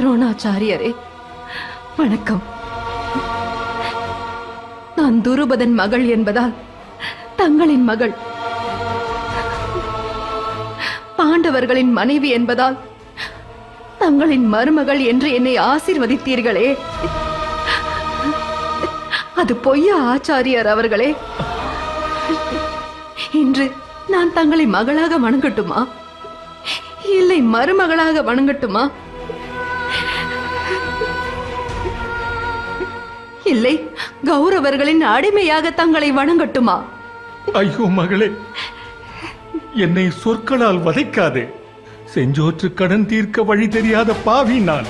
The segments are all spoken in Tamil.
துரோணாச்சாரியரே வணக்கம். நான் துருபதன் மகள் என்பதால் தங்களின் மகள், பாண்டவர்களின் மனைவி என்பதால் தங்களின் மருமகள் என்று என்னை ஆசீர்வதித்தீர்களே, அது பொய்யா ஆச்சாரியர் அவர்களே? இன்று நான் தங்களை மகளாக வணங்கட்டுமா, இல்லை மருமகளாக வணங்கட்டுமா, இல்லை கௌரவர்களின் அடிமையாக தங்களை வணங்கட்டுமா? ஐயோ மகளே, என்னை சொற்களால் வதைக்காதே. செஞ்சோற்று கடன் தீர்க்க வழி தெரியாத பாவி நான்.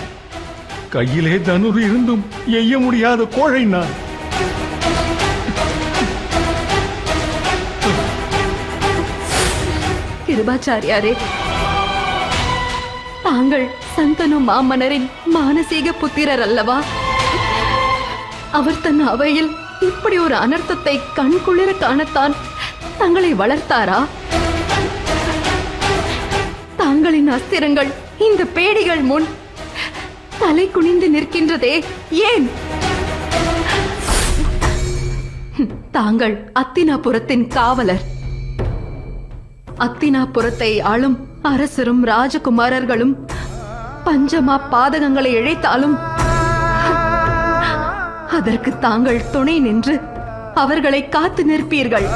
கையிலே தனுர் இருந்தும் எய்ய முடியாத கோழை நான். கிருபாச்சாரியாரே, தாங்கள் சந்தனு மாமன்னரின் மானசீக புத்திரர் அல்லவா? அவர் தன் அவையில் இப்படி ஒரு அனர்த்தத்தை கண்குளிர காணத்தான் தங்களை வளர்த்தாரா? தாங்களின் அஸ்திரங்கள் இந்த பேடிகள் முன் தலை குனிந்து நிற்கின்றதே ஏன்? தாங்கள் அத்தினாபுரத்தின் காவலர். அத்தினாபுரத்தை ஆளும் அரசரும் ராஜகுமாரர்களும் பஞ்சமா பாதகங்களை இழைத்தாலும் அதற்கு தாங்கள் துணை நின்று அவர்களை காத்து நிற்பீர்கள்.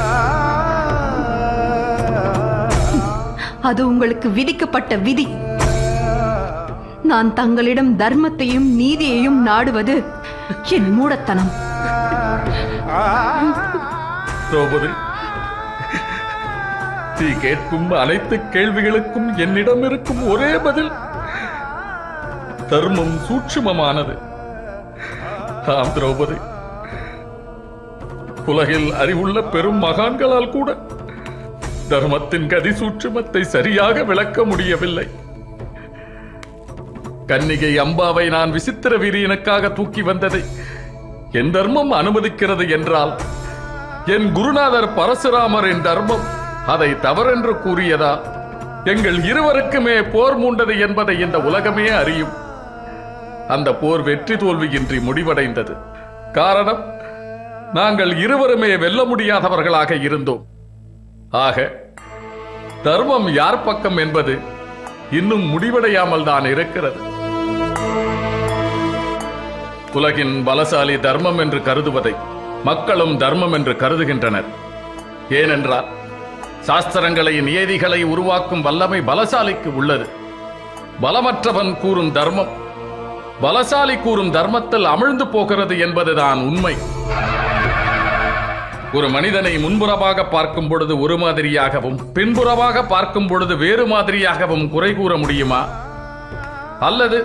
அது உங்களுக்கு விதிக்கப்பட்ட விதி. நான் தங்களிடம் தர்மத்தையும் நீதியையும் நாடுவது என் மூடத்தனம். திரௌபதி, நீ கேட்கும் அனைத்து கேள்விகளுக்கும் என்னிடம் இருக்கும் ஒரே பதில், தர்மம் சூட்சுமமானது. ஆம் திரௌபதி, உலகில் அறிவுள்ள பெரும் மகான்களால் கூட தர்மத்தின் கதி சூட்சுமத்தை சரியாக விளக்க முடியவில்லை. கன்னிகை அம்பாவை நான் விசித்திர வீரியனுக்காக தூக்கி வந்ததை என் தர்மம் அனுமதிக்கிறது என்றால், என் குருநாதர் பரசுராமரின் தர்மம் அதை தவறென்று கூறியதா எங்கள் இருவருக்குமே போர் மூண்டது என்பதை இந்த உலகமே அறியும். அந்த போர் வெற்றி தோல்வியின்றி முடிவடைந்தது. காரணம், நாங்கள் இருவருமே வெல்ல முடியாதவர்களாக இருந்தோம். ஆக தர்மம் யார் பக்கம் என்பது இன்னும் முடிவடையாமல் தான் இருக்கிறது. உலகின் பலசாலி தர்மம் என்று கருதுவதை மக்களும் தர்மம் என்று கருதுகின்றனர். ஏனென்றால் சாஸ்திரங்களை நியதிகளை உருவாக்கும் வல்லமை பலசாலிக்கு உள்ளது. பலமற்றவன் கூறும் தர்மம் பலசாலி கூறும் தர்மத்தில் அமிழ்ந்து போகிறது என்பதுதான் உண்மை. ஒரு மனிதனை முன்புறமாக பார்க்கும் பொழுது ஒரு மாதிரியாகவும் பின்புறமாக பார்க்கும் பொழுது வேறு மாதிரியாகவும் குறை கூற முடியுமா? அல்லது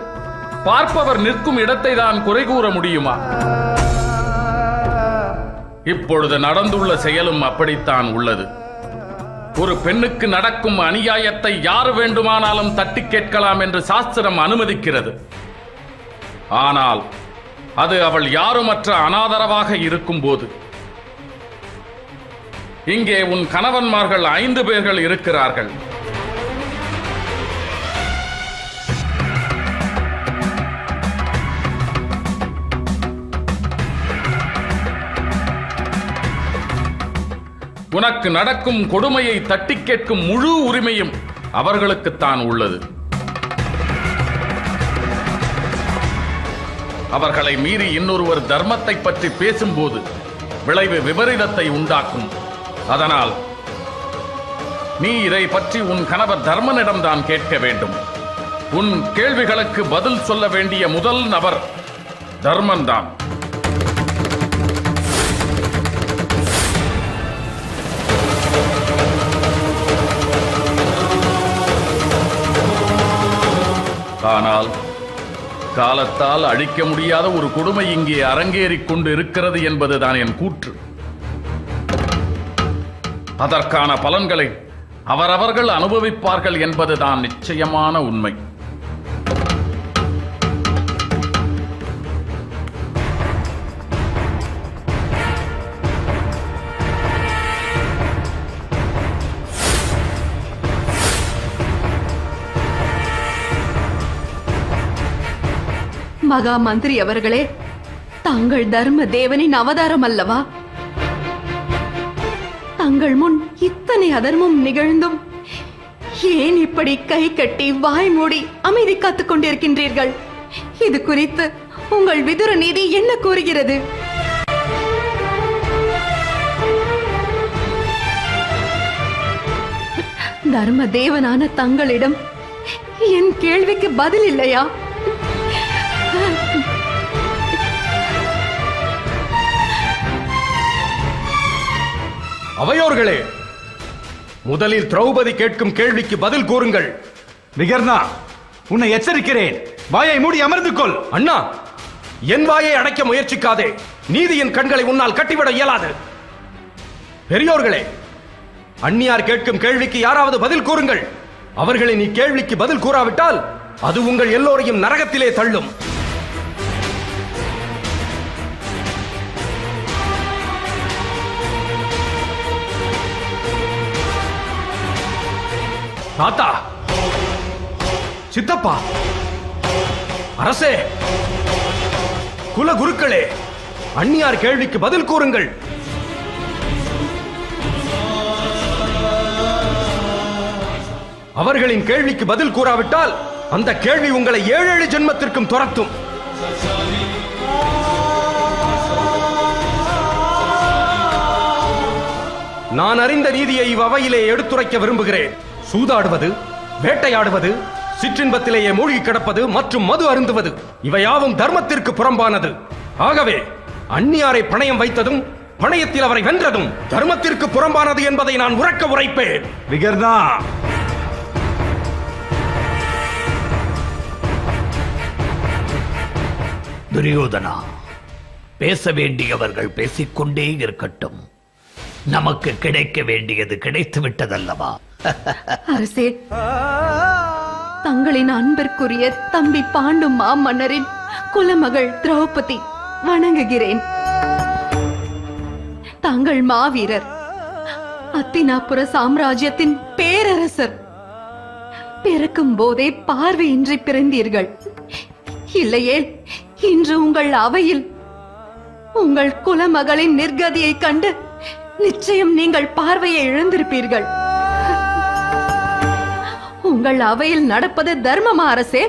பார்ப்பவர் நிற்கும் இடத்தை தான் குறை கூற முடியுமா? இப்பொழுது நடந்துள்ள செயலும் அப்படித்தான் உள்ளது. ஒரு பெண்ணுக்கு நடக்கும் அநியாயத்தை யார் வேண்டுமானாலும் தட்டி கேட்கலாம் என்று சாஸ்திரம் அனுமதிக்கிறது. ஆனால் அது அவள் யாருமற்ற அனாதரவாக இருக்கும் போது, இங்கே உன் கணவன்மார்கள் 5 பேர்கள் இருக்கிறார்கள். உனக்கு நடக்கும் கொடுமையை தட்டி கேட்கும் முழு உரிமையும் அவர்களுக்குத்தான் உள்ளது. அவர்களை மீறி இன்னொருவர் தர்மத்தை பற்றி பேசும்போது விளைவு விபரீதத்தை உண்டாக்கும். அதனால் நீ இதை பற்றி உன் கணவர் தர்மனிடம் தான் கேட்க வேண்டும். உன் கேள்விகளுக்கு பதில் சொல்ல வேண்டிய முதல் நபர் தர்மன் தான். ஆனால் காலத்தால் அழிக்க முடியாத ஒரு கொடுமை இங்கே அரங்கேறிக் கொண்டு இருக்கிறது என்பதுதான் என் கூற்று. அதற்கான பலன்களை அவரவர்கள் அனுபவிப்பார்கள் என்பதுதான் நிச்சயமான உண்மை. மகா மந்திரி அவர்களே, தாங்கள் தர்ம தேவனின் அவதாரம் அல்லவா? தங்கள் முன் இத்தனை அதர்மம் நிகழ்ந்தும் ஏன் இப்படி கை கட்டி வாய் மூடி அமைதி காத்துக் கொண்டிருக்கின்றீர்கள்? இது குறித்து உங்கள் விதுர நீதி என்ன கூறுகிறது? தர்ம தேவனான தங்களிடம் என் கேள்விக்கு பதில் இல்லையா? அவையோர்களே, முதலில் திரௌபதி கேட்கும் கேள்விக்கு பதில் கூறுங்கள். விகர்ணா, உன்னை எச்சரிக்கிறேன், வாயை மூடி அமர்ந்து கொள். அண்ணா, என் வாயை அடைக்க முயற்சிக்காதே. நீதியின் கண்களை உன்னால் கட்டிவிட இயலாது. பெரியோர்களே, அந்நியார் கேட்கும் கேள்விக்கு யாராவது பதில் கூறுங்கள். அவர்களை நீ கேள்விக்கு பதில் கூறாவிட்டால் அது உங்கள் எல்லோரையும் நரகத்திலே தள்ளும். தாத்தா, சித்தப்பா, அரசே, குல குருக்களே, அந்நியார் கேள்விக்கு பதில் கூறுங்கள். அவர்களின் கேள்விக்கு பதில் கூறாவிட்டால் அந்த கேள்வி உங்களை 7 ஜென்மத்திற்கும் துரத்தும். நான் அறிந்த நீதியை இவ்வவையிலே எடுத்துரைக்க விரும்புகிறேன். சூதாடுவது, வேட்டையாடுவது, சிற்றின்பத்திலேயே மூழ்கி கிடப்பது மற்றும் மது அருந்துவது இவையாவும் தர்மத்திற்கு புறம்பானது. ஆகவே அந்நியாரை பணயம் வைத்ததும் பணயத்தில் அவரை வென்றதும் தர்மத்திற்கு புறம்பானது என்பதை நான் உரக்க உரைப்பேன். விகர்ணா, துரியோதனா, பேச வேண்டியவர்கள் பேசிக்கொண்டே இருக்கட்டும். நமக்கு கிடைக்க வேண்டியது கிடைத்து விட்டதல்லவா? அரசே, தங்களின் அன்பிற்குரிய தம்பி பாண்டு மாமன்னரின் குலமகள் திரௌபதி வணங்குகிறேன். தாங்கள் மாவீரர், அத்தினாபுர சாம்ராஜ்யத்தின் பேரரசர். பிறக்கும் போதே பார்வையின்றி பிறந்தீர்கள். இல்லையே, இன்று உங்கள் அவையில் உங்கள் குலமகளின் நிர்கதியை கண்டு நிச்சயம் நீங்கள் பார்வையை இழந்திருப்பீர்கள். உங்கள் அவையில் நடப்பது தர்மமா அரசே?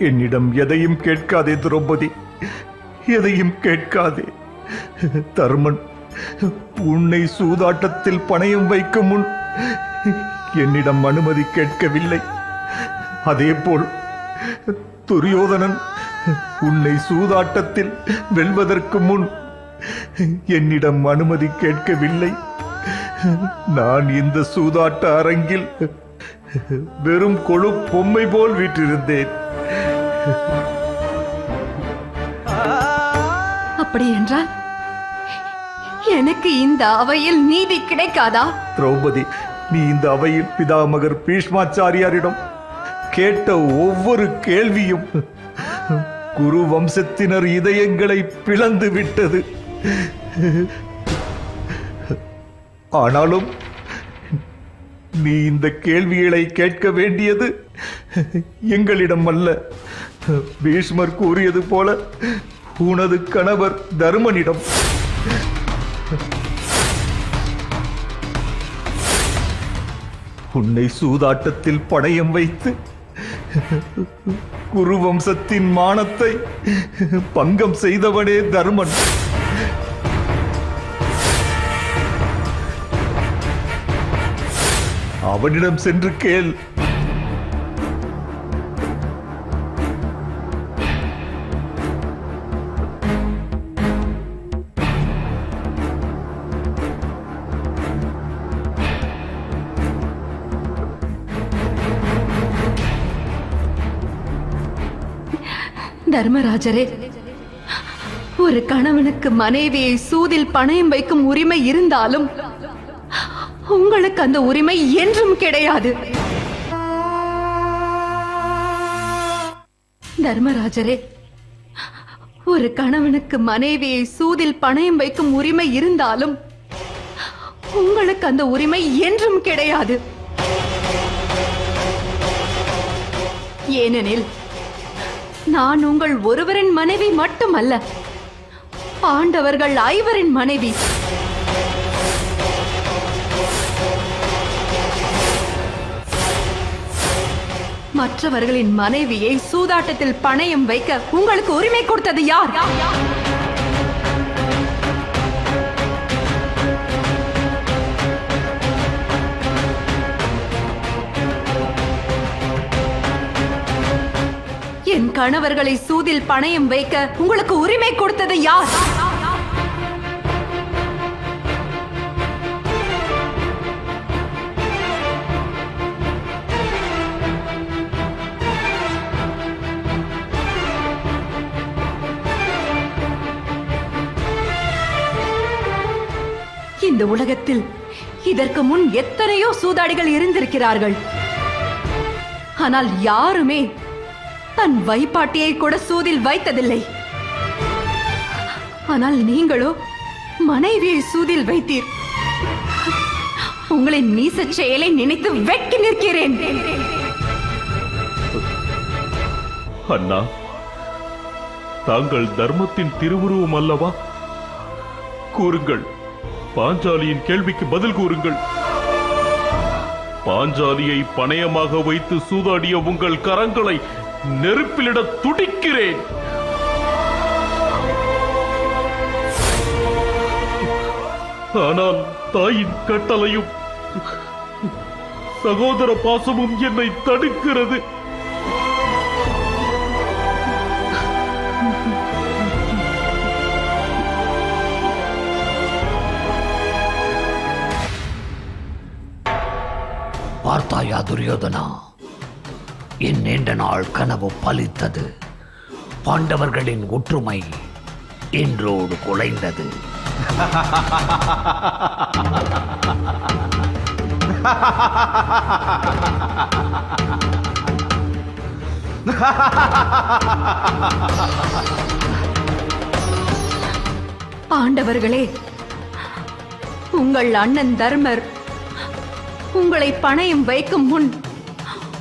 என்னிடம் எதையும் கேட்காதே திரௌபதி, எதையும் கேட்காதே. தர்மன் உன்னை சூதாட்டத்தில் பணயம் வைக்கும் முன் என்னிடம் அனுமதி கேட்கவில்லை. அதேபோல் துரியோதனன் உன்னை சூதாட்டத்தில் வெல்வதற்கு முன் என்னிடம் அனுமதி கேட்கவில்லை. நான் இந்த சூதாட்ட அரங்கில் வெறும் கொழு பொம்மை போல் வீற்றிருந்தேன். அப்படி என்றால் எனக்கு இந்த அவையில் நீதி கிடைக்காதா? திரௌபதி, நீ இந்த அவையில் பிதாமகர் பீஷ்மாச்சாரியாரிடம் கேட்ட ஒவ்வொரு கேள்வியும் குரு வம்சத்தினர் இதயங்களை பிளந்து விட்டது. ஆனாலும் நீ இந்த கேள்விகளை கேட்க வேண்டியது எங்களிடம் அல்ல. பீஷ்மர் கூறியது போல உனது கணவர் தருமனிடம். உன்னை சூதாட்டத்தில் பணயம் வைத்து குரு வம்சத்தின் மானத்தை பங்கம் செய்தவனே தர்மன். அவனிடம் சென்று கேள். தர்மராஜரே, ஒரு கணவனுக்கு மனைவியை சூதில் பணயம் வைக்கும் உரிமை இருந்தாலும் உங்களுக்கு அந்த உரிமை என்றும் கிடையாது. தர்மராஜரே, ஒரு கணவனுக்கு மனைவியை சூதில் பணயம் வைக்கும் உரிமை இருந்தாலும் உங்களுக்கு அந்த உரிமை என்றும் கிடையாது. ஏனெனில் நான் உங்கள் ஒருவரின் மனைவி மட்டுமல்ல, பாண்டவர்கள் 5 மனைவி. மற்றவர்களின் மனைவியை சூதாட்டத்தில் பணயம் வைக்க உங்களுக்கு உரிமை கொடுத்தது யார்? என் கணவர்களை சூதில் பணயம் வைக்க உங்களுக்கு உரிமை கொடுத்தது யார்? இந்த உலகத்தில் இதற்கு முன் எத்தனையோ சூதாடிகள் இருந்திருக்கிறார்கள். ஆனால் யாருமே தன் வைப்பாட்டியை கூட சூதில் வைத்ததில்லை. ஆனால் நீங்களோ மனைவியை சூதில் வைத்தீர். உங்களின் நீசச் செயலை நினைத்து வெட்கி நிற்கிறேன். அண்ணா, தாங்கள் தர்மத்தின் திருவுருவம் அல்லவா? கூறுங்கள், பாஞ்சாலியின் கேள்விக்கு பதில் கூறுங்கள். பாஞ்சாலியை பணயமாக வைத்து சூதாடிய உங்கள் கரங்களை நெருப்பிலிட துடிக்கிறேன். ஆனால் தாயின் கட்டளையும் சகோதர பாசமும் என்னை தடுக்கிறது. பார்த்தாயா துரியோதனா, என் நீண்ட நாள் கனவு பலித்தது. பாண்டவர்களின் ஒற்றுமை இன்றோடு குலைந்தது. பாண்டவர்களே, உங்கள் அண்ணன் தர்மர் உங்களை பணயம் வைக்கும் முன்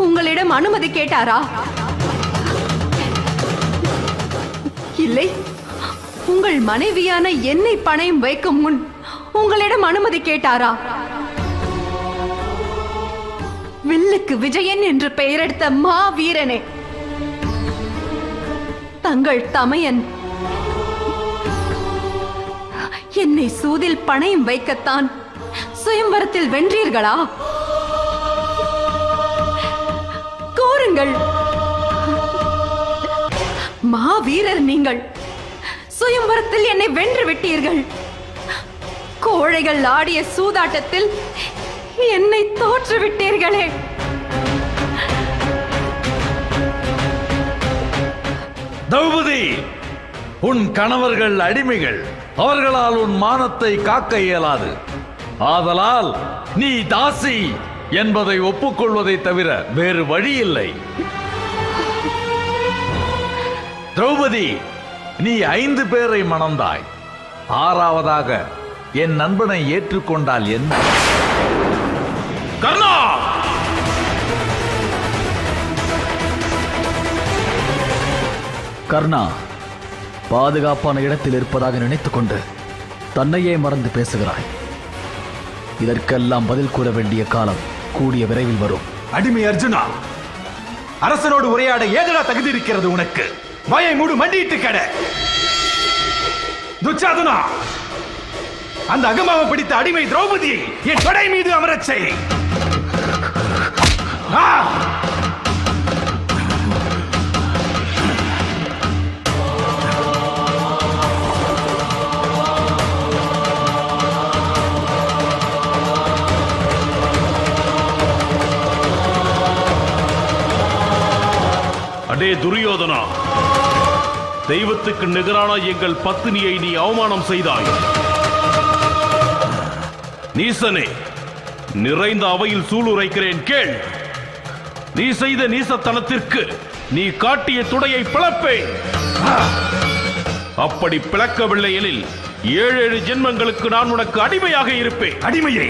உங்களிடம் அனுமதி கேட்டாரா? இல்லை. உங்கள் மனைவியான என்னை பணயம் வைக்கும் முன் உங்களிடம் அனுமதி கேட்டாரா? வில்லுக்கு விஜயன் என்று பெயரெடுத்த மாவீரனே, தங்கள் தமையன் என்னை சூதில் பணயம் வைக்கத்தான் சுயம்பரத்தில் வென்றீர்களா? கூறுங்கள். மாவீரர் நீங்கள் சுயம்பரத்தில் என்னை வென்று விட்டீர்கள். கோழைகள் ஆடிய சூதாட்டத்தில் என்னை தோற்றுவிட்டீர்களே. திரௌபதி, உன் கணவர்கள் அடிமைகள். அவர்களால் உன் மானத்தை காக்க இயலாது. ஆதலால் நீ தாசி என்பதை ஒப்புக்கொள்வதை தவிர வேறு வழி இல்லை. திரௌபதி, நீ 5 பேரை மணந்தாய். 6வதாக என் நண்பனை ஏற்றுக்கொண்டால் என்ன? கர்ணா! கர்ணா, பாதுகாப்பான இடத்தில் இருப்பதாக நினைத்துக் கொண்டு தன்னையே மறந்து பேசுகிறாய். இதற்கெல்லாம் பதில் கூற வேண்டிய காலம் கூடிய விரைவில் வரும். அடிமை அர்ஜுனா, அரசனோடு உரையாட ஏதா தகுதி இருக்கிறது உனக்கு? வாயை மூடு, மண்டியிட்டு கட. துச்சாதனா, அந்த அகமாக பிடித்த அடிமை திரௌபதியை என் படை மீது அமரச் செய். அடே துரியோதனா, தெய்வத்துக்கு நிகரான எங்கள் பத்தினியை நீ அவமானம் செய்தாய். நீசனே, நிறைந்த அவையில் சூளுரைக்கிறேன், கேள். நீ செய்த நீசத்தனத்திற்கு நீ காட்டிய துடையை பிளப்பேன். அப்படி பிளக்கவில்லை எனில் 7 ஜென்மங்களுக்கு நான் உனக்கு அடிமையாக இருப்பேன். அடிமையே,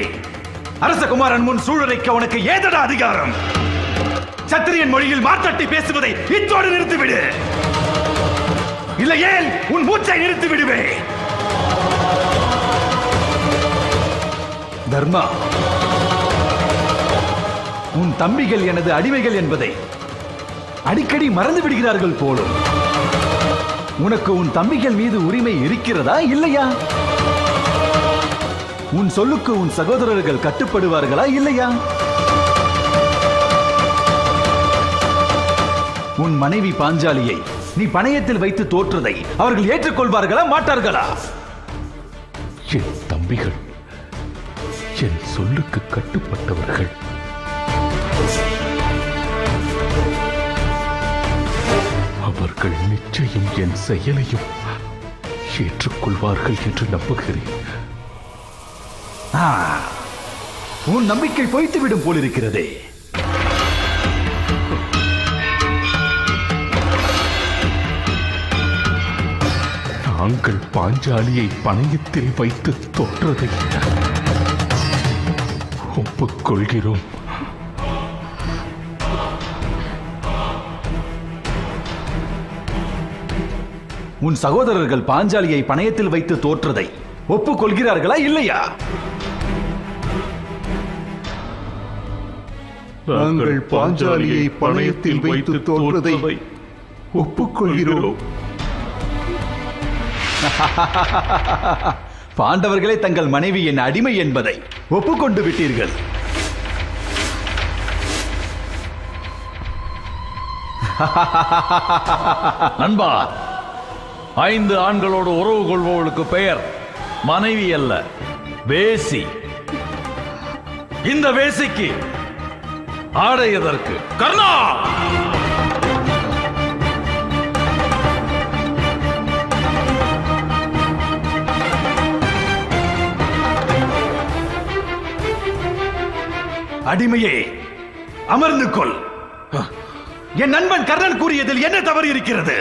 அரசகுமாரன் முன் சூளுரைக்க உனக்கு ஏதடா அதிகாரம்? சத்திரியன் என் மொழியில் மாத்தட்டி பேசுவதை இத்தோடு நிறுத்திவிடு. இல்லையே உன் மூச்சை நிறுத்தி விடுவேன். தர்மா, உன் தம்பிகள் எனது அடிமைகள் என்பதை அடிக்கடி மறந்து விடுகிறார்கள் போலும். உனக்கு உன் தம்பிகள் மீது உரிமை இருக்கிறதா இல்லையா? உன் சொல்லுக்கு உன் சகோதரர்கள் கட்டுப்படுவார்களா இல்லையா? உன் மனைவி பாஞ்சாலியை நீ பணயத்தில் வைத்து தோற்றதை அவர்கள் ஏற்றுக்கொள்வார்களா மாட்டார்களா? என் தம்பிகள் என் சொல்லுக்கு கட்டுப்பட்டவர்கள். அவர்கள் நிச்சயம் என் செயலையும் ஏற்றுக்கொள்வார்கள் என்று நம்புகிறேன். உன் நம்பிக்கை பொய்த்துவிடும் போலிருக்கிறதே. நாங்கள் பாஞ்சாலியை பணயத்தில் வைத்து தோற்றதை ஒப்புக்கொள்கிறோம். உன் சகோதரர்கள் பாஞ்சாலியை பணயத்தில் வைத்து தோற்றதை ஒப்புக்கொள்கிறார்களா இல்லையா? நாங்கள் பாஞ்சாலியை பணயத்தில் வைத்து தோற்றதை ஒப்புக்கொள்கிறோம். பாண்டவர்களே தங்கள் மனைவி என் அடிமை என்பதை ஒப்புக்கொண்டு விட்டீர்கள். நண்பா, 5 ஆண்களோடு உறவு கொள்பவளுக்கு பெயர் மனைவி அல்ல, வேசி. இந்த வேசிக்கு ஆடை எதற்கு? கர்ணா! அடிமையே, அமர்ந்து கொள். என் நண்பன் கர்ணன் கூறியதில் என்ன தவறு இருக்கிறது?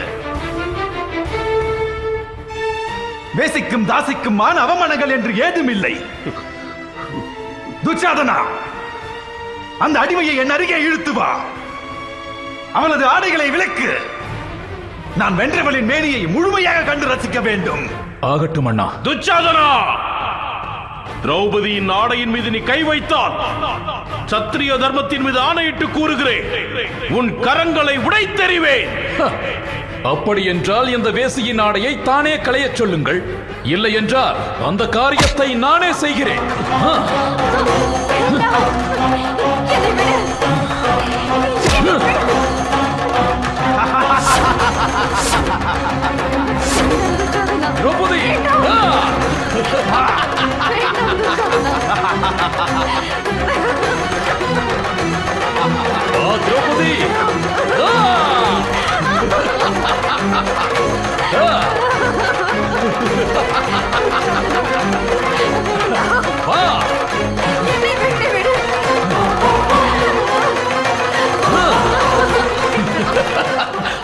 வேசிக்கும் தாசிக்கும் மான அவமானங்கள் என்று ஏதும் இல்லை. துச்சாதனா, அந்த அடிமையை என் அருகே இழுத்து வா. அவனது ஆடைகளை விலக்கு. நான் வென்றவளின் மேனியை முழுமையாக கண்டு ரசிக்க வேண்டும். ஆகட்டும் அண்ணா. துச்சாதனா, திரௌபதியின் ஆடையின் மீது நீ கை வைத்தால் சத்திரிய தர்மத்தின் மீது ஆணையிட்டு கூறுகிறேன், உன் கரங்களை உடைத்தெறிவேன். அப்படி என்றால் இந்த வேசியின் ஆடையை தானே களையச் சொல்லுங்கள். இல்லை என்றால் அந்த காரியத்தை நானே செய்கிறேன். திரௌபதி, திரௌபதி,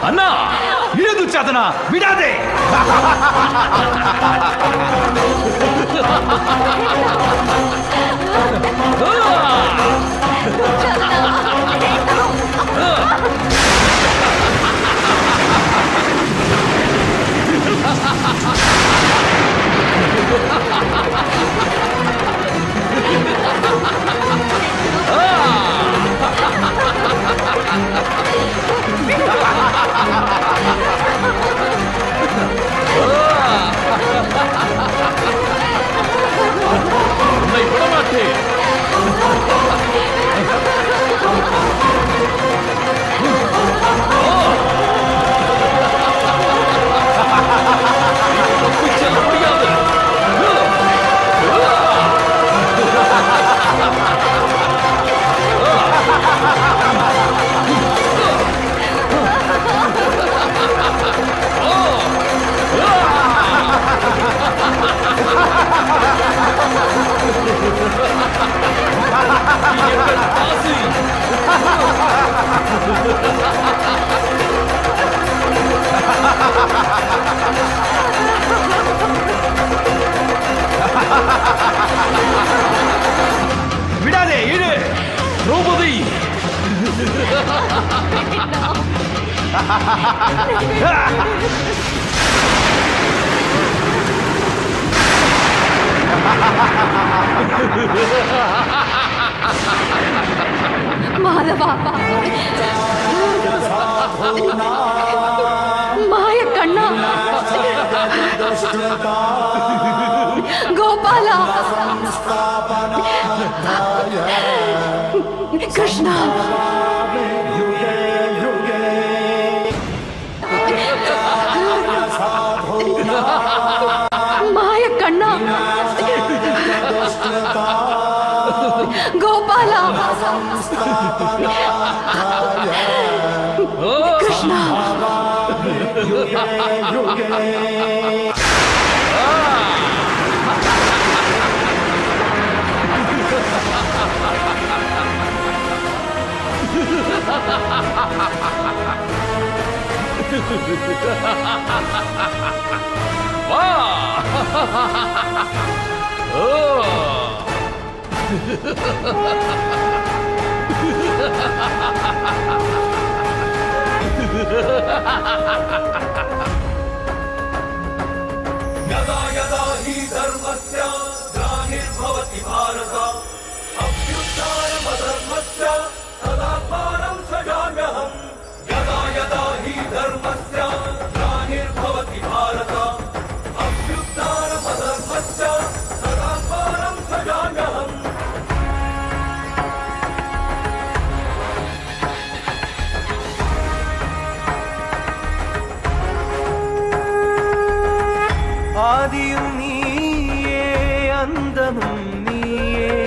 அண்ணா, இரு துச்சாதனா, விடாதே. உன்னை விடமாட்டேன். தப்பிச் செல்ல முடியாது. விடாதே, இரு. திரௌபதி, மாதவா, மாய கண்ணா, கோபாலா, கிருஷ்ணா, மாய கண்ணா, கோபாலா, கிருஷ்ணா. यदा यदा हि धर्मस्य ग्लानिर्भवति भारत अभ्युत्थानमधर्मस्य तदात्मानं सृजाम्यहम् यदा यदा हि धर्मस्य ग्लानिर्भवति भारत अभ्युत्थानमधर्मस्य तदात्मानं सृजाम्यहम् ஆதியும் நீயே அந்தமும் நீயே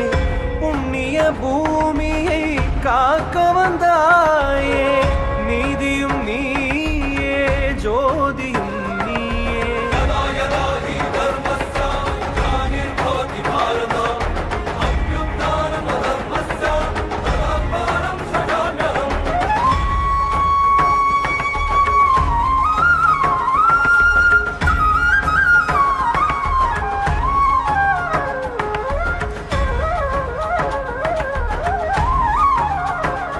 புண்ணிய பூமியை காக்க வந்தாயே நீதியும் நீயே ஜோதியும் நீயே यदा यदा हि धर्मस्य ग्लानिर्भवति भारत अभ्युत्थानमधर्मस्य तदात्मानं सृजाम्यहम्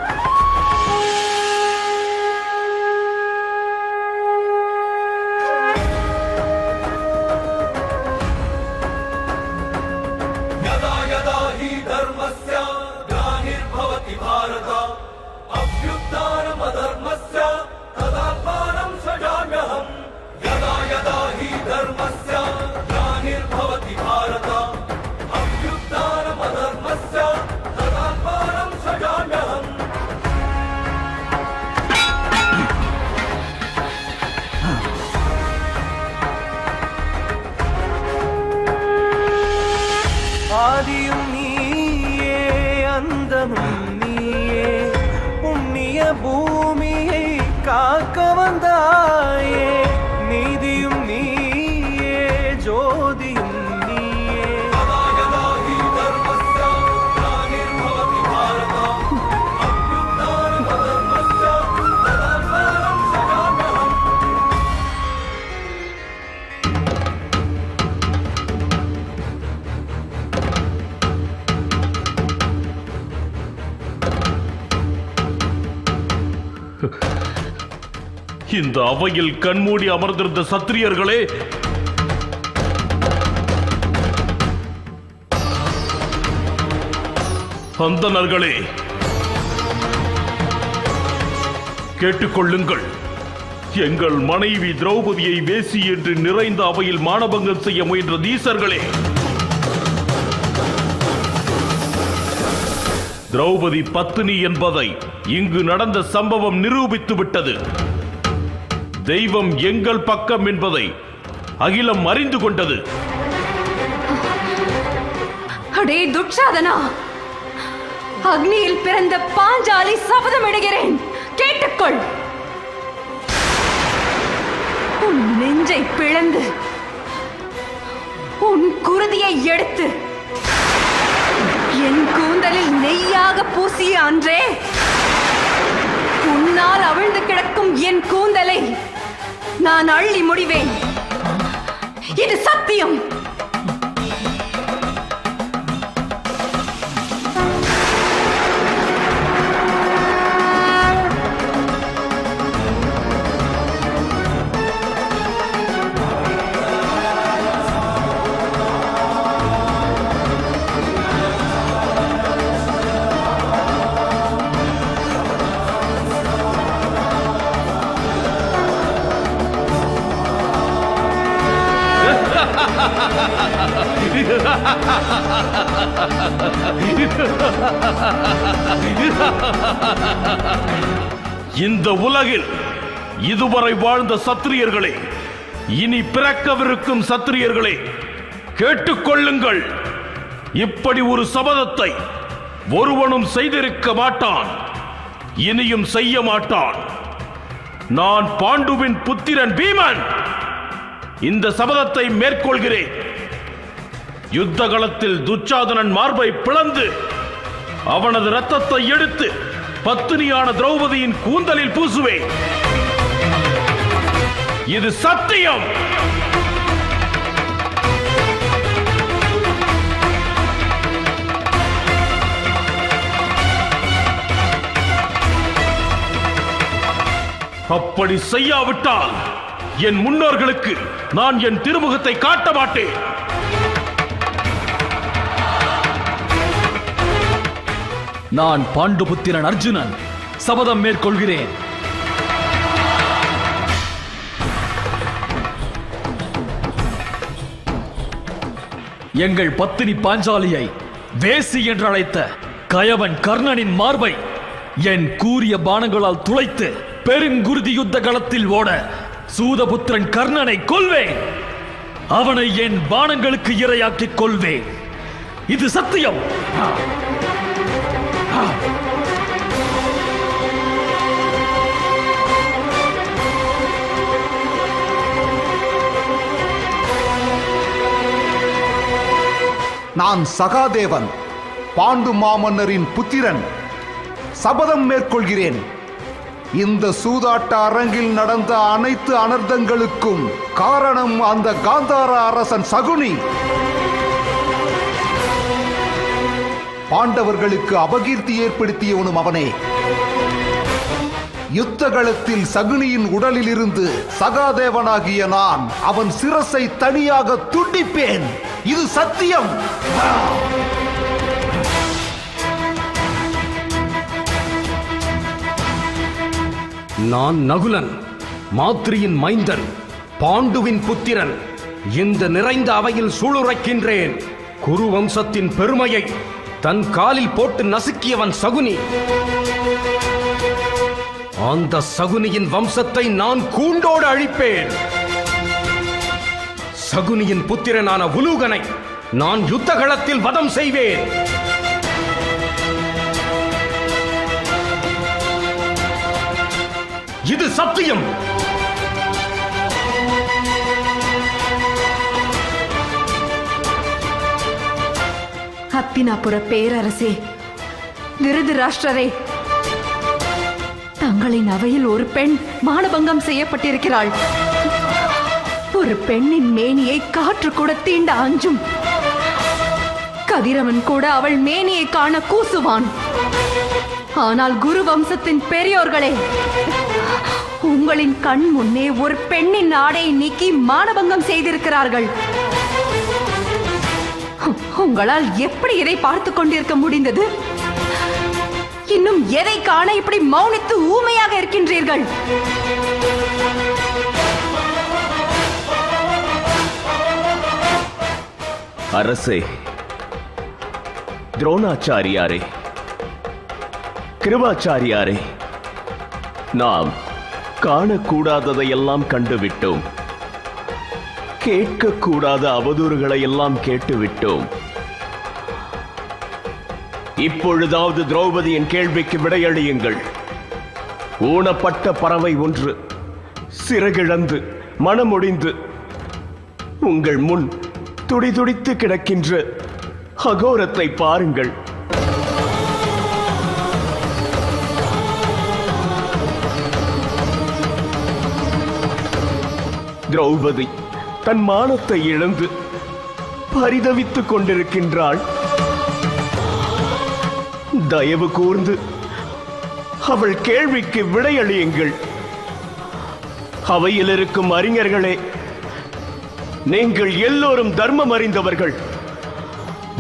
यदा यदा हि धर्मस्य ग्लानिर्भवति भारत अभ्युत्थानमधर्मस्य तदात्मानं सृजाम्यहम् यदा यदा हि धर्मस्य ग्लानिर्भवति भारत अभ्युत्थानमधर्मस्य तदात्मानं सृजाम्यहम् ஆதியும் நீயே அந்தமும் நீயே புண்ணிய பூமியை காக்க வந்தாயே நீதியும் நீயே ஜோதியும் நீயே यदा यदा हि धर्मस्य ग्लानिर्भवति भारत अभ्युत्थानमधर्मस्य तदात्मानं सृजाम्यहम् இந்த அவையில் கண்மூடி அமர்ந்திருந்த சத்திரியர்களே, அந்தணர்களே, கேட்டுக்கொள்ளுங்கள். எங்கள் மனைவி திரௌபதியை வேசி என்று நிறைந்த அவையில் மானபங்கம் செய்ய முயன்ற தீசர்களே, திரௌபதி பத்தினி என்பதை இங்கு நடந்த சம்பவம் நிரூபித்து விட்டது. தெய்வம் எங்கள் பக்கம் என்பதை அகிலம் அறிந்து கொண்டது. அடே துட்சாதனா, அக்னியில் பிறந்த பாஞ்சாலி சபதமிடுகிறேன், கேட்டுக்கொள். உன் நெஞ்சை பிளந்து உன் குருதியை எடுத்து என் கூந்தலில் நெய்யாக பூசிய அன்றே, உன்னால் அவிழ்ந்து கிடக்கும் என் கூந்தலை நான் அள்ளி முடிவேன். இது சத்தியம். இந்த உலகில் இதுவரை வாழ்ந்த சத்திரியர்களே, இனி பிறக்கவிருக்கும் சத்திரியர்களே, கேட்டுக்கொள்ளுங்கள். இப்படி ஒரு சபதத்தை ஒருவனும் செய்திருக்க மாட்டான், இனியும் செய்ய மாட்டான். நான் பாண்டுவின் புத்திரன் பீமன் இந்த சபதத்தை மேற்கொள்கிறேன். யுத்த களத்தில் துச்சாதனன் மார்பை பிளந்து அவனது இரத்தத்தை எடுத்து பத்தினியான திரௌபதியின் கூந்தலில் பூசுவேன். இது சத்தியம். அப்படி செய்யாவிட்டால் என் முன்னோர்களுக்கு நான் என் திருமுகத்தை காட்ட மாட்டேன். நான் பாண்டுபுத்திரன் அர்ஜுனன் சபதம் மேற்கொள்கிறேன். எங்கள் பத்தினி பாஞ்சாலியை வேசி என்று அழைத்த கயவன் கர்ணனின் மார்பை என் கூரிய பானங்களால் துளைத்து பெருங்குருதி யுத்த களத்தில் ஓட சூதபுத்திரன் கர்ணனை கொல்வேன். அவனை என் பானங்களுக்கு இரையாக்கிக் கொள்வேன். இது சத்தியம். நான் சகாதேவன், பாண்டு மாமன்னரின் புத்திரன், சபதம் மேற்கொள்கிறேன். இந்த சூதாட்ட அரங்கில் நடந்த அனைத்து அனர்த்தங்களுக்கும் காரணம் அந்த காந்தார அரசன் சகுனி. பாண்டவர்களுக்கு அபகீர்த்தி ஏற்படுத்தியவனும் அவனே. யுத்த களத்தில் சகுனியின் உடலில் இருந்து சகாதேவனாகிய நான் அவன் சிரசை தனியாக துண்டிப்பேன். இது சத்தியம். நான் நகுலன், மாத்ரியின் மைந்தன், பாண்டுவின் புத்திரன். இந்த நிறைந்த அவையில் சூளுரைக்கின்றேன். குரு வம்சத்தின் பெருமையை தன் காலில் போட்டு நசுக்கியவன் சகுனி. அந்த சகுனியின் வம்சத்தை நான் கூண்டோடு அழிப்பேன். சகுனியின் புத்திரனான உலூகனை நான் யுத்த களத்தில் வதம் செய்வேன். இது சத்தியம். ஹத்தினாபுர பேரரசே, திருதராஷ்டிரரே, தங்களின் அவையில் ஒரு பெண் மானபங்கம் செய்யப்பட்டிருக்கிறாள். ஒரு பெண்ணின் மேனியை காற்று கூட தீண்ட அஞ்சும். கதிரவன் கூட அவள் மேனியை காண கூசுவான். ஆனால் குரு வம்சத்தின் பெரியோர்களே, உங்களின் கண் முன்னே ஒரு பெண்ணின் ஆடையை நீக்கி மானபங்கம் செய்திருக்கிறார்கள். உங்களால் எப்படி இதை பார்த்து கொண்டிருக்க முடிந்தது? இன்னும் எதை காண இப்படி மௌனித்து ஊமையாக இருக்கின்றீர்கள்? அரசே, துரோணாச்சாரியாரே, கிருபாச்சாரியாரே, நாம் காணக்கூடாததையெல்லாம் கண்டுவிட்டோம். கேட்கக்கூடாத அவதூறுகளை எல்லாம் கேட்டுவிட்டோம். இப்பொழுதாவது திரௌபதியின் கேள்விக்கு விடையளியுங்கள். ஊனப்பட்ட பறவை ஒன்று சிறகிழந்து மனமொடிந்து உங்கள் முன் துடிதுடித்து கிடக்கின்ற அகோரத்தை பாருங்கள். திரௌபதி தன் மானத்தை இழந்து பரிதவித்துக் கொண்டிருக்கின்றாள். தயவு கூர்ந்து அவள் கேள்விக்கு விடையளியுங்கள். அவையில் இருக்கும் அறிஞர்களே, நீங்கள் எல்லோரும் தர்மம் அறிந்தவர்கள்.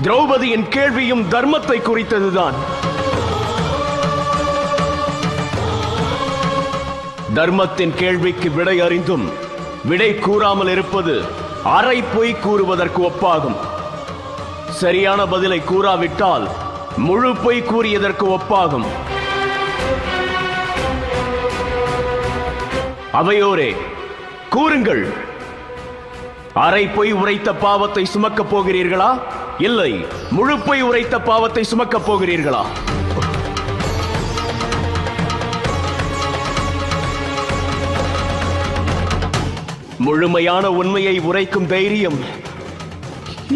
திரௌபதியின் கேள்வியும் தர்மத்தை குறித்ததுதான். தர்மத்தின் கேள்விக்கு விடை அறிந்தும் விடை கூறாமல் இருப்பது அரை பொய் கூறுவதற்கு ஒப்பாகும். சரியான பதிலை கூறாவிட்டால் முழு பொய் கூறியதற்கு ஒப்பாகும். அவையோரே, கூறுங்கள், அரை பொய் உரைத்த பாவத்தை சுமக்கப் போகிறீர்களா, இல்லை முழு பொய் உரைத்த பாவத்தை சுமக்கப் போகிறீர்களா? முழுமையான உண்மையை உரைக்கும் தைரியம்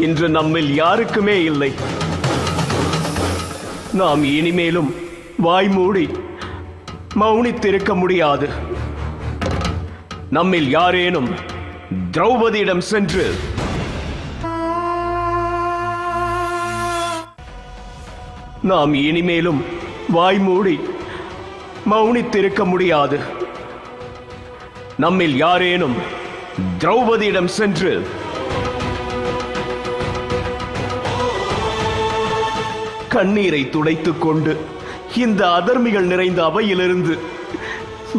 இன்று நம்மில் யாருக்குமே இல்லை. நாம் இனிமேலும் வாய் மூடி மௌனித்திருக்க முடியாது. நம்மில் யாரேனும் திரௌபதியிடம் சென்று நாம் இனிமேலும் வாய் மூடி மௌனித்திருக்க முடியாது. நம்மில் யாரேனும் திரௌபதியிடம் சென்று கண்ணீரை துடைத்துக் கொண்டு இந்த அதர்மிகள் நிறைந்த அவையிலிருந்து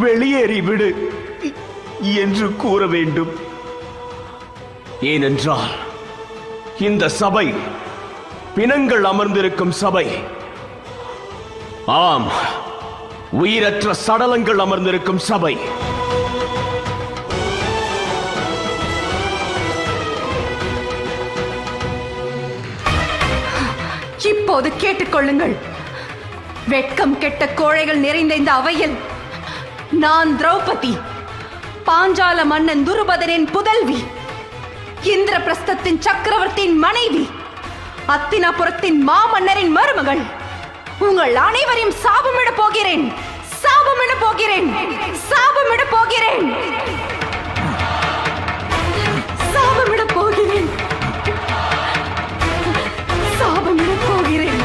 வெளியேறி விடு என்று கூற வேண்டும். ஏனென்றால் இந்த சபை பிணங்கள் அமர்ந்திருக்கும் சபை. ஆம், உயிரற்ற சடலங்கள் அமர்ந்திருக்கும் சபை. இப்போது கேட்டுக்கொள்ளுங்கள். வெட்கம் கெட்ட கோழைகள் நிறைந்த இந்த அவையில் நான் திரௌபதி, பாஞ்சால மன்னன் துருபதனின் புதல்வி, இந்திரபிரஸ்தத்தின் சக்கரவர்த்தியின் மனைவி, அத்தினாபுரத்தின் மாமன்னரின் மருமகள், உங்கள் அனைவரையும் சாபமிட போகிறேன், சாபமிட போகிறேன், சாபமிட போகிறேன், சாபமிட போகிறேன், சாபமிட போகிறேன்.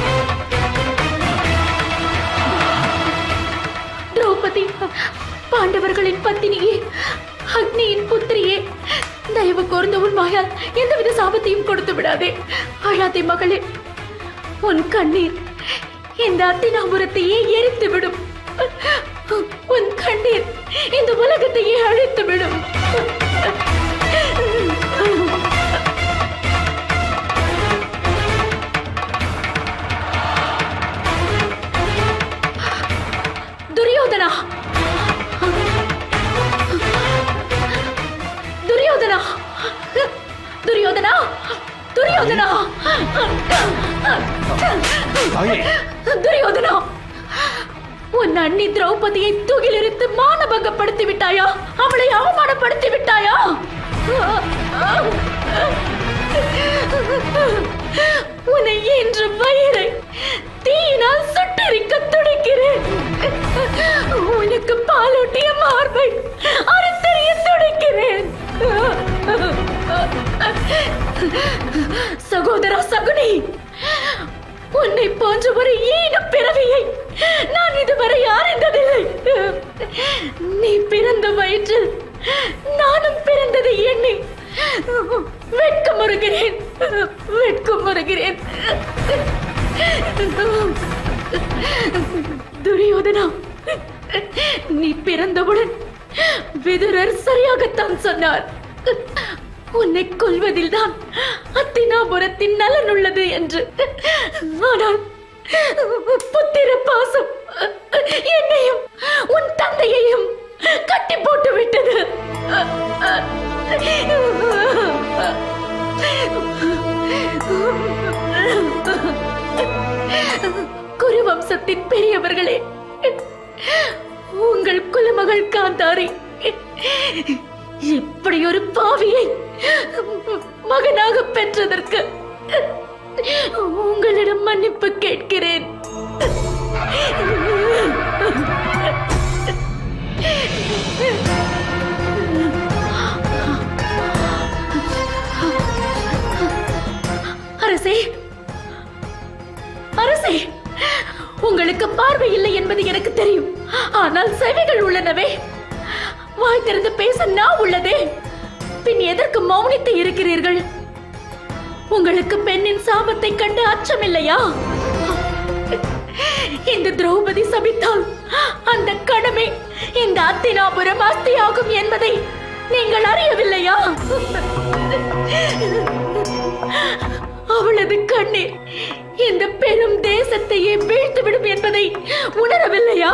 திரௌபதி, பாண்டவர்களின் பத்தினியே, அக்னியின் புத்திரியே, தயவு கூர்ந்த உன் வாயால் எந்தவித சாபத்தையும் கொடுத்து விடாதே. அழாதே மகளே. உன் கண்ணீர் இந்த அத்தினாபுரத்தையே எரித்து விடும். உன் கண்ணீர் இந்த உலகத்தையே அழித்து விடும். துரியோதனா, துரியோதனா, துரியோதனா, துரியோதனா, துரியோதனா, உன் அண்ணி திரௌபதியை தூகிலிருந்து மானபங்கப்படுத்தி விட்டாயா? அவளை அவமானப்படுத்தி விட்டாயா? உன்னை இன்று வயிறை தீயினால் சுட்டெரிக்க துடிக்கிறேன். உனக்கு பாலூட்டிய மார்பை அறுத்தறிய துடிக்கிறேன். சகோதரா சகுனி, உன்னை போன்ற ஒரு ஈன பிறவியை நான் இதுவரை அறிந்ததில்லை. நீ பிறந்த வயிற்றில் நானும் பிறந்ததை எண்ணி வெட்கமுறுகிறேன், வெட்கமுறுகிறேன். துரியோதனா, நீ பிறந்தவுடன் விதுரர் சரியாகத்தான் சொன்னார். உன்னை கொல்வதில் தான் அத்தினாபுரத்தின் நலன் உள்ளது என்று. ஆனால் புத்திர பாசம் என்னையும் உன் தந்தையையும் கட்டி போட்டு விட்டது. குருவம்சத்தின் பெரியவர்களே, உங்கள் குலமகள் காந்தாரி இப்படி ஒரு பாவியை மகனாக பெற்றதற்கு உங்களிடம் மன்னிப்பு கேட்கிறேன். அரசே, அரசே, உங்களுக்கு பார்வை இல்லை என்பது எனக்கு தெரியும். ஆனால் செவிகள் உள்ளனவே, வாய் திறந்து பேச நான் உள்ளதே. பின் எதற்கு மௌனித்து இருக்கிறீர்கள்? உங்களுக்கு பெண்ணின் சாபத்தை கண்டு அச்சமில்லையா? இந்த திரௌபதி சபித்தால் அந்த கடமை இந்த அத்தினாபுரம் அஸ்தியாகும் என்பதை நீங்கள் அறியவில்லையா? அவளது கண்ணீர் இந்த பெரும் தேசத்தையே வீழ்த்துவிடும் என்பதை உணரவில்லையா?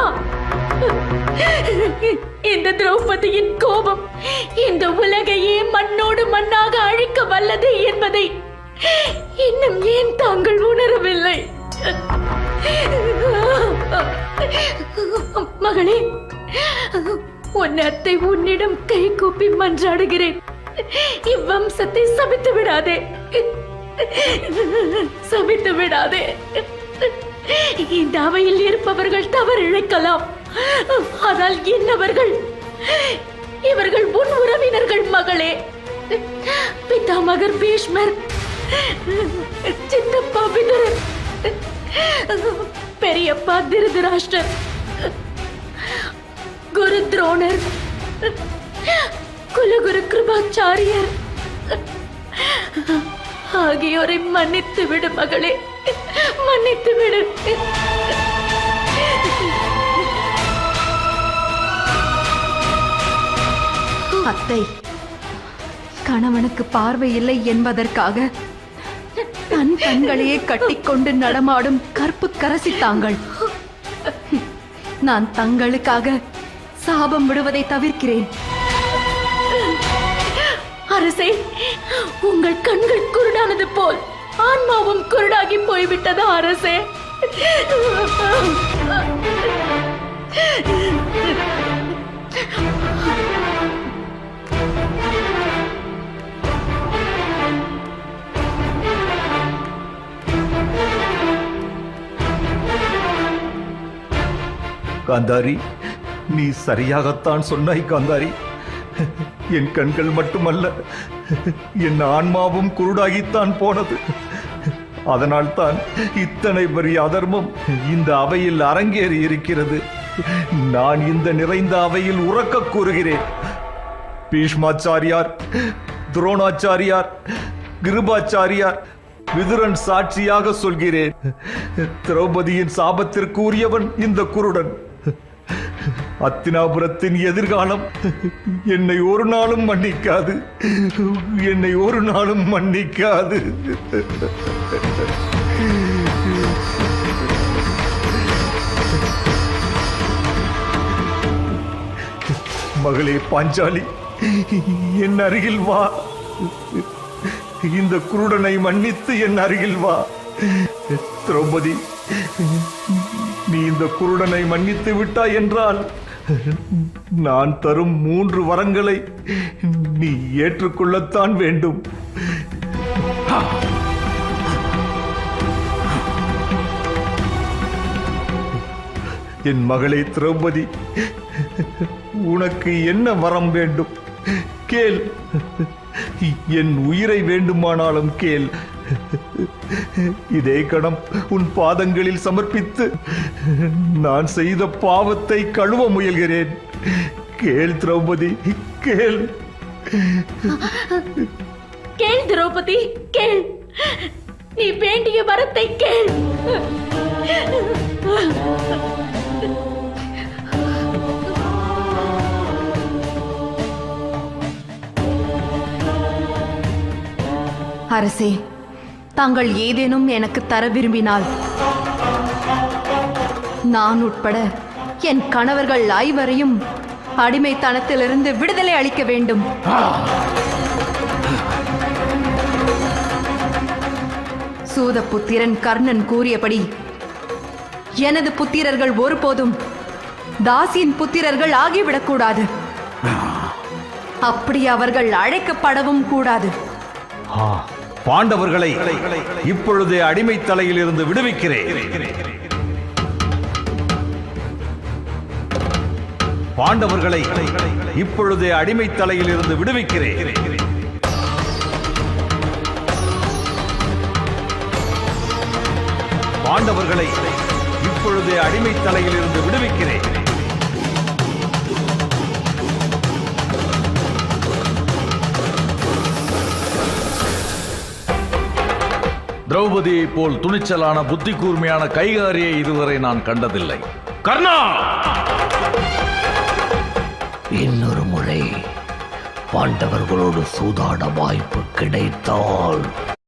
இந்த திரௌபதியின் கோபம் இந்த உலகையே மண்ணோடு மண்ணாக அழிக்க வல்லது என்பதை இன்னும் ஏன் தாங்கள் உணரவில்லை? மகளே, உன் அத்தை உன்னிடம் கை கூப்பி மன்றாடுகிறேன். இவ்வம்சத்தை சபித்து விடாதே, சபித்து விடாதே. இந்த அவையில் இருப்பவர்கள் தவறிழைக்கலாம், ஆனால் என்னவர்கள்? இவர்கள் உன் உறவினர்கள் மகளே. பிதாமகர் பீஷ்மர், சித்தப்பா விதுரர், பெரியப்பா திருதராஷ்டிரர், குரு துரோணர், குலகுரு கிருபாச்சாரியர் ஆகியோரை மன்னித்து விடு மகளே, மன்னித்து விடு. அத்தை, கணவனுக்கு பார்வை இல்லை என்பதற்காக தன் கண்களையே கட்டிக்கொண்டு நடமாடும் கற்பு கரசி தாங்கள். நான் தங்களுக்காக சாபம் விடுவதை தவிர்க்கிறேன். அரசே, உங்கள் கண்கள் குருடானது போல் ஆன்மாவும் குருடாகி போய்விட்டதா அரசே? காந்தாரி, நீ சரியாகத்தான் சொன்னாய் காந்தாரி. என் கண்கள் மட்டுமல்ல, என் ஆன்மாவும் குருடாகித்தான் போனது. அதனால் தான் இத்தனை பெரிய அதர்மம் இந்த அவையில் அரங்கேறி இருக்கிறது. நான் இந்த நிறைந்த அவையில் உறக்க கூறுகிறேன். பீஷ்மாச்சாரியார், துரோணாச்சாரியார், கிருபாச்சாரியார், விதுரன் சாட்சியாக சொல்கிறேன். திரௌபதியின் சாபத்திற்கு உரியவன் இந்த குருடன். அத்தினாபுரத்தின் எதிர்காலம் என்னை ஒரு நாளும் மன்னிக்காது, என்னை ஒரு நாளும் மன்னிக்காது. மகளே பாஞ்சாலி, என் அருகில் வா. இந்த குருடனை மன்னித்து என் அருகில் வா. திரௌபதி, நீ இந்த குருடனை மன்னித்து விட்டாய் என்றால் நான் தரும் 3 வரங்களை நீ ஏற்றுக்கொள்ளத்தான் வேண்டும். என் மகளே திரௌபதி, உனக்கு என்ன வரம் வேண்டும்? கேள். என் உயிரை வேண்டுமானாலும் கேள். இதே கணம் உன் பாதங்களில் சமர்ப்பித்து நான் செய்த பாவத்தை கழுவ முயல்கிறேன். கேள் திரௌபதி, கேள். கேள் திரௌபதி, கேள். நீ வேண்டிய வரத்தை கேள். அரசே, தாங்கள் ஏதேனும் எனக்கு தர விரும்பினால் நான் உட்பட என் கணவர்கள் 5 அடிமைத்தனத்திலிருந்து விடுதலை அளிக்க வேண்டும். சூதபுத்திரன் கர்ணன் கூறியபடி எனது புத்திரர்கள் ஒருபோதும் தாசியின் புத்திரர்கள் ஆகிவிடக்கூடாது. அப்படி அவர்கள் அழைக்கப்படவும் கூடாது. பாண்டவர்களை இப்பொழுதே அடிமை தலையில் இருந்து விடுவிக்கிறேன். பாண்டவர்களை இப்பொழுதே அடிமை தலையில் இருந்து விடுவிக்கிறேன். பாண்டவர்களை இப்பொழுதே அடிமை தலையில் இருந்து விடுவிக்கிறேன். திரௌபதியை போல் துணிச்சலான புத்தி கூர்மையான கைகாரியை இதுவரை நான் கண்டதில்லை. கர்ணா, இன்னொரு முறை பாண்டவர்களோடு சூதாட வாய்ப்பு கிடைத்தால்